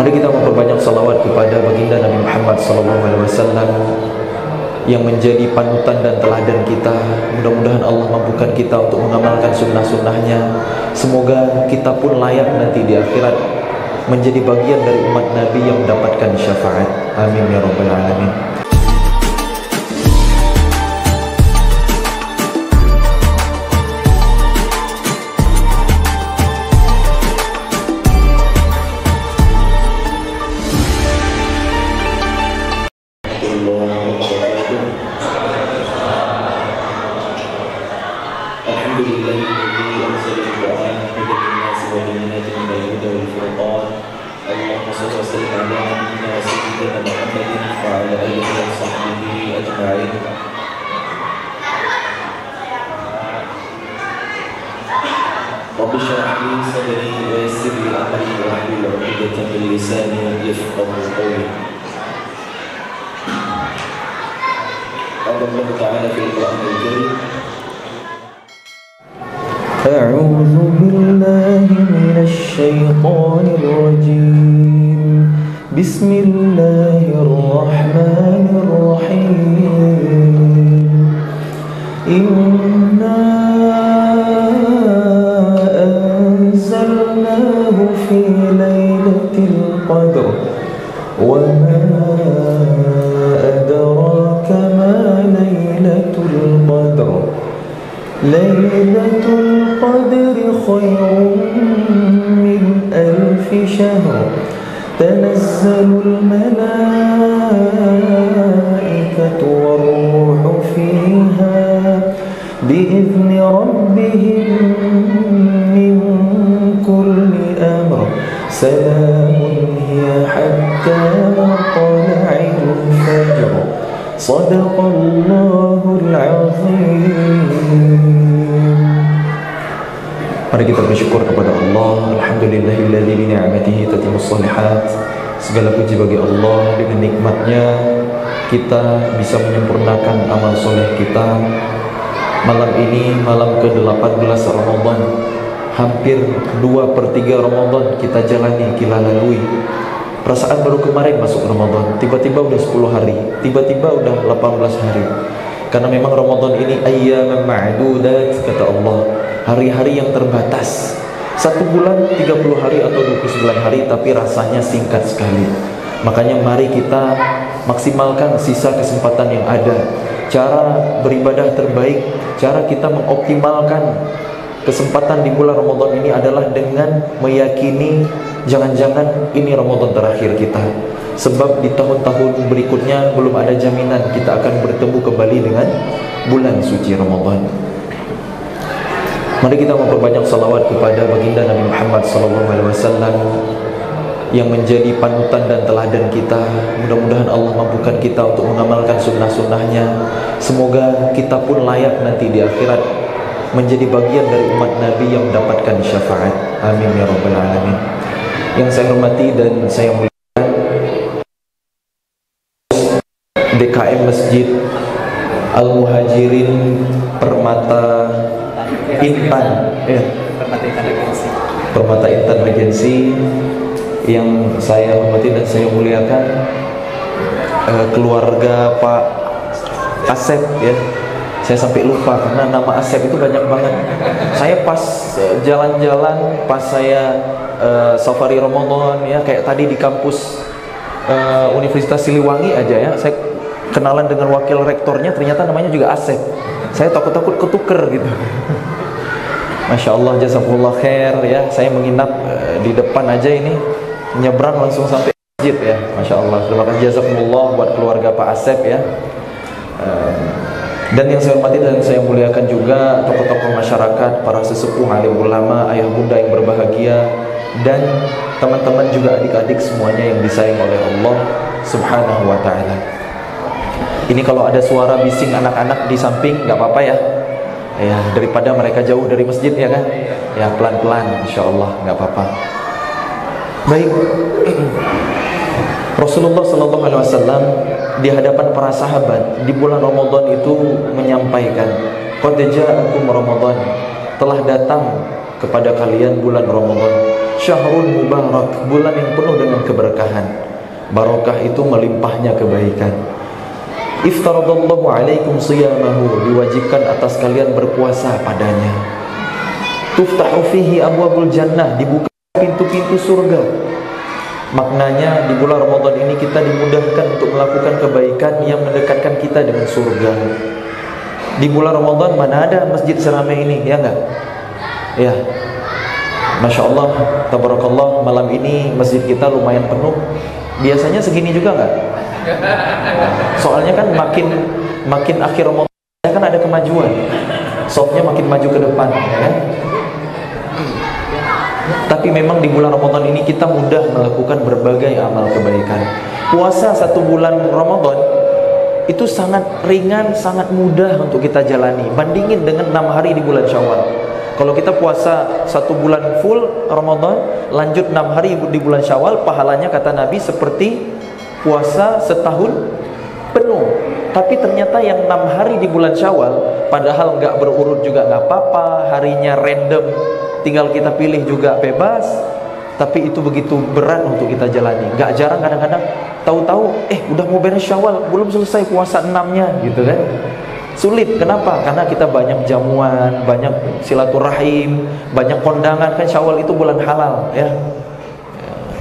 Mari kita memperbanyak salawat kepada baginda Nabi Muhammad SAW yang menjadi panutan dan teladan kita. Mudah-mudahan Allah mampukan kita untuk mengamalkan sunnah-sunnahnya. Semoga kita pun layak nanti di akhirat menjadi bagian dari umat Nabi yang mendapatkan syafaat. Amin ya rabbal alamin. رب اشرح لي صدري ويسر لي امري واحلل عقدة من لساني يفقهوا قولي. قال الله تعالى في القرآن الكريم: أعوذ بالله من الشيطان الرجيم. بسم الله الرحمن الرحيم. إنا أنزلناه في ليلة القدر وما أدراك ما ليلة القدر. ليلة القدر خير من 1000 شهر. تنزل الملائكة والروح فيها بإذن ربهم من كل أمر. سلام هي حتى مطلع الفجر. صدق الله العظيم. Mari kita bersyukur kepada Allah. Alhamdulillahilladzi bi ni'matihi tatimmus shalihat. Segala puji bagi Allah, dengan nikmatnya kita bisa menyempurnakan amal soleh kita. Malam ini malam ke-18 Ramadan. Hampir 2/3 Ramadan kita jalani, kita lalui. Perasaan baru kemarin masuk Ramadan, tiba-tiba udah 10 hari, tiba-tiba udah 18 hari. Karena memang Ramadan ini ayyaman ma'dudat, kata Allah, hari-hari yang terbatas. 1 bulan 30 hari atau 29 hari, tapi rasanya singkat sekali. Makanya mari kita maksimalkan sisa kesempatan yang ada. Cara beribadah terbaik, cara kita mengoptimalkan kesempatan di bulan Ramadan ini adalah dengan meyakini jangan-jangan ini Ramadan terakhir kita. Sebab di tahun-tahun berikutnya belum ada jaminan kita akan bertemu kembali dengan bulan suci Ramadan. Mari kita memperbanyak salawat kepada baginda Nabi Muhammad SAW yang menjadi panutan dan teladan kita. Mudah-mudahan Allah mampukan kita untuk mengamalkan sunnah-sunnahnya. Semoga kita pun layak nanti di akhirat menjadi bagian dari umat Nabi yang mendapatkan syafaat. Amin ya rabbal alamin. Yang saya hormati dan saya muliakan DKM Masjid Al-Muhajirin Permata Intan, Permata Intan Regency, yang saya hormati dan saya muliakan, keluarga Pak Asep ya. Saya sampai lupa karena nama Asep itu banyak banget. Saya pas jalan-jalan, pas saya safari Ramadan ya, kayak tadi di kampus Universitas Siliwangi aja ya, saya kenalan dengan wakil rektornya, ternyata namanya juga Asep. Saya takut-takut ketuker gitu. Masya Allah, jazakumullah khair ya. Saya menginap di depan aja ini, nyebrang langsung sampai masjid ya. Masya Allah, terima kasih jazakumullah buat keluarga Pak Asep ya. Dan yang saya hormati dan saya muliakan juga tokoh-tokoh masyarakat, para sesepuh, alim ulama, ayah bunda yang berbahagia, dan teman-teman juga adik-adik semuanya yang disayang oleh Allah Subhanahu wa ta'ala. Ini kalau ada suara bising anak-anak di samping nggak apa-apa ya. Ya, daripada mereka jauh dari masjid ya kan. Ya, pelan-pelan insyaallah nggak apa-apa. Baik. Rasulullah sallallahu alaihi wasallam di hadapan para sahabat di bulan Ramadan itu menyampaikan, qad ja'akum Ramadan, telah datang kepada kalian bulan Ramadan. Syahrul mubarak, bulan yang penuh dengan keberkahan. Barokah itu melimpahnya kebaikan. Iftaradallahu alaikum siyamahu, diwajibkan atas kalian berpuasa padanya. Tuftahu fihi abwabul jannah, dibuka pintu-pintu surga. Maknanya di bulan Ramadan ini kita dimudahkan untuk melakukan kebaikan yang mendekatkan kita dengan surga. Di bulan Ramadan mana ada masjid seramai ini, ya enggak? Ya. Masya Allah, tabarakallah, malam ini masjid kita lumayan penuh. Biasanya segini juga enggak? Soalnya kan makin akhir Ramadan kan ada kemajuan. Softnya makin maju ke depan, ya kan? Tapi memang di bulan Ramadan ini kita mudah melakukan berbagai amal kebaikan. Puasa 1 bulan Ramadan itu sangat ringan, sangat mudah untuk kita jalani. Bandingin dengan 6 hari di bulan Syawal. Kalau kita puasa 1 bulan full Ramadan, lanjut 6 hari di bulan Syawal, pahalanya kata Nabi seperti puasa setahun penuh. Tapi ternyata yang 6 hari di bulan Syawal, padahal nggak berurut juga nggak apa-apa, harinya random, tinggal kita pilih juga bebas, tapi itu begitu berat untuk kita jalani. Nggak jarang kadang-kadang tahu-tahu udah mau beres Syawal, belum selesai puasa 6-nya gitu kan. Sulit, kenapa? Karena kita banyak jamuan, banyak silaturahim, banyak kondangan, kan Syawal itu bulan halal ya.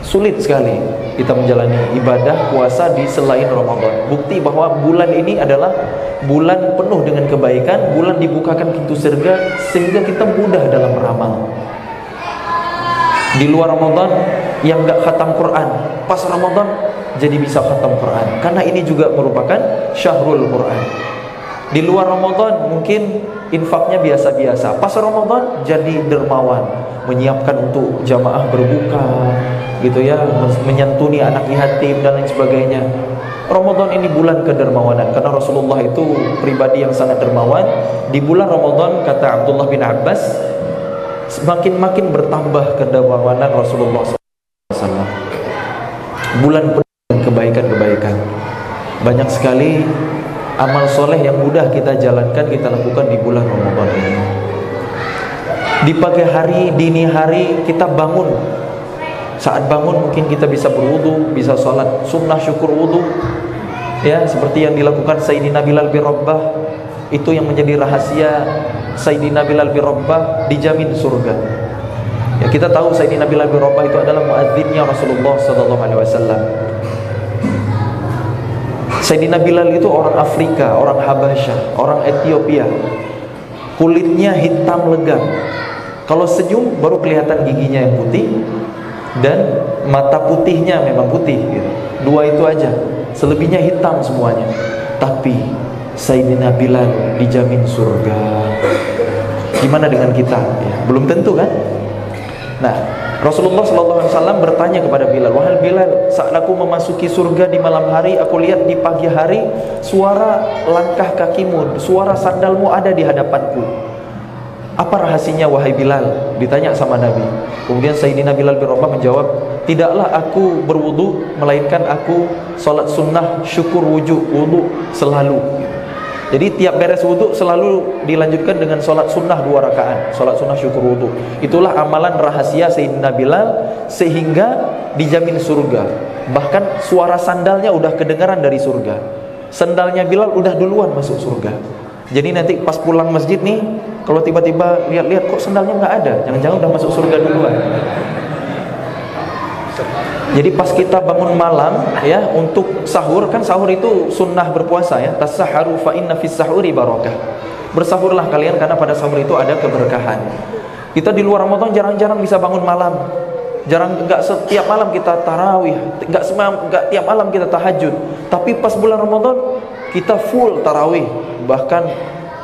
Sulit sekali kita menjalani ibadah puasa di selain Ramadan. Bukti bahwa bulan ini adalah bulan penuh dengan kebaikan, bulan dibukakan pintu surga, sehingga kita mudah dalam beramal. Di luar Ramadan yang gak khatam Quran, pas Ramadan jadi bisa khatam Quran, karena ini juga merupakan syahrul Quran. Di luar Ramadan mungkin infaknya biasa-biasa, pas Ramadan jadi dermawan, menyiapkan untuk jamaah berbuka gitu ya, menyantuni anak yatim dan lain sebagainya. Ramadan ini bulan kedermawanan, karena Rasulullah itu pribadi yang sangat dermawan. Di bulan Ramadan, kata Abdullah bin Abbas, semakin bertambah kedermawanan Rasulullah SAW. Bulan penuh dengan kebaikan-kebaikan. Banyak sekali amal soleh yang mudah kita jalankan, kita lakukan di bulan Ramadan ini. Di pagi hari, dini hari kita bangun. Saat bangun mungkin kita bisa berwudu, bisa sholat sunnah syukur wudu, ya, seperti yang dilakukan Sayyidina Bilal bin Rabbah. Itu yang menjadi rahasia Sayyidina Bilal bin Rabbah dijamin surga. Ya, kita tahu Sayyidina Bilal bin Rabbah itu adalah muadzinnya Rasulullah SAW. Sayyidina Bilal itu orang Afrika, orang Habasyah, orang Ethiopia. Kulitnya hitam legam. Kalau senyum baru kelihatan giginya yang putih, dan mata putihnya memang putih gitu. 2 itu aja, selebihnya hitam semuanya. Tapi Sayyidina Bilal dijamin surga. Gimana dengan kita? Ya, belum tentu kan? Nah, Rasulullah SAW bertanya kepada Bilal, "Wahai Bilal, saat aku memasuki surga di malam hari, aku lihat di pagi hari suara langkah kakimu, suara sandalmu ada di hadapanku. Apa rahasianya wahai Bilal?" Ditanya sama Nabi. Kemudian Sayyidina Bilal bin Rabah menjawab, "Tidaklah aku berwudu, melainkan aku salat sunnah syukur wudu selalu." Jadi tiap beres wudu selalu dilanjutkan dengan salat sunnah 2 rakaat, salat sunnah syukur wudu. Itulah amalan rahasia Sayyidina Bilal sehingga dijamin surga. Bahkan suara sandalnya udah kedengaran dari surga. Sandalnya Bilal udah duluan masuk surga. Jadi nanti pas pulang masjid nih, kalau tiba-tiba lihat-lihat kok sandalnya nggak ada, jangan-jangan udah masuk surga duluan. Jadi pas kita bangun malam ya untuk sahur, kan sahur itu sunnah berpuasa ya. Tasahharu fa inna fis sahuri barakah. Bersahurlah kalian karena pada sahur itu ada keberkahan. Kita di luar Ramadan jarang-jarang bisa bangun malam. Nggak setiap malam kita tarawih, nggak tiap malam kita tahajud. Tapi pas bulan Ramadan kita full tarawih, bahkan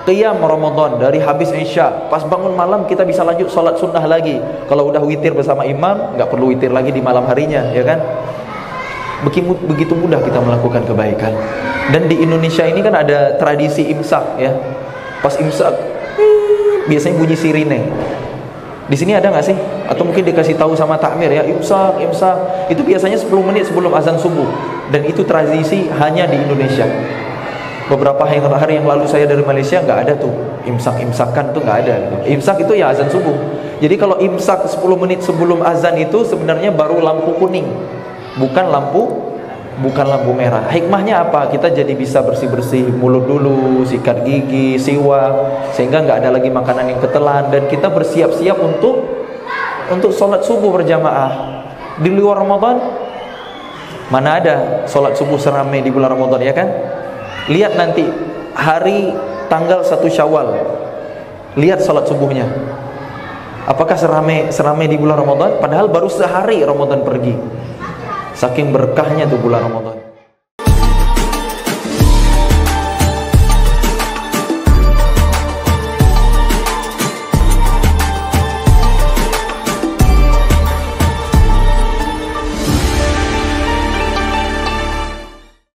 qiyam Ramadan dari habis Isya. Pas bangun malam kita bisa lanjut salat sunnah lagi. Kalau udah witir bersama imam, nggak perlu witir lagi di malam harinya, ya kan? Begitu mudah kita melakukan kebaikan. Dan di Indonesia ini kan ada tradisi imsak ya. Pas imsak biasanya bunyi sirine. Di sini ada nggak sih? Atau mungkin dikasih tahu sama takmir ya, imsak. Itu biasanya 10 menit sebelum azan subuh. Dan itu tradisi hanya di Indonesia. Beberapa hari yang lalu saya dari Malaysia, nggak ada tuh imsak-imsakan tuh, nggak ada. Imsak itu ya azan subuh. Jadi kalau imsak 10 menit sebelum azan itu sebenarnya baru lampu kuning, bukan lampu merah. Hikmahnya apa? Kita jadi bisa bersih-bersih mulut dulu, sikat gigi, siwak, sehingga nggak ada lagi makanan yang ketelan, dan kita bersiap-siap untuk sholat subuh berjamaah. Di luar Ramadan mana ada sholat subuh seramai di bulan Ramadan, ya kan? Lihat nanti hari tanggal 1 Syawal, lihat sholat subuhnya. Apakah seramai di bulan Ramadan? Padahal baru sehari Ramadan pergi. Saking berkahnya tuh bulan Ramadan.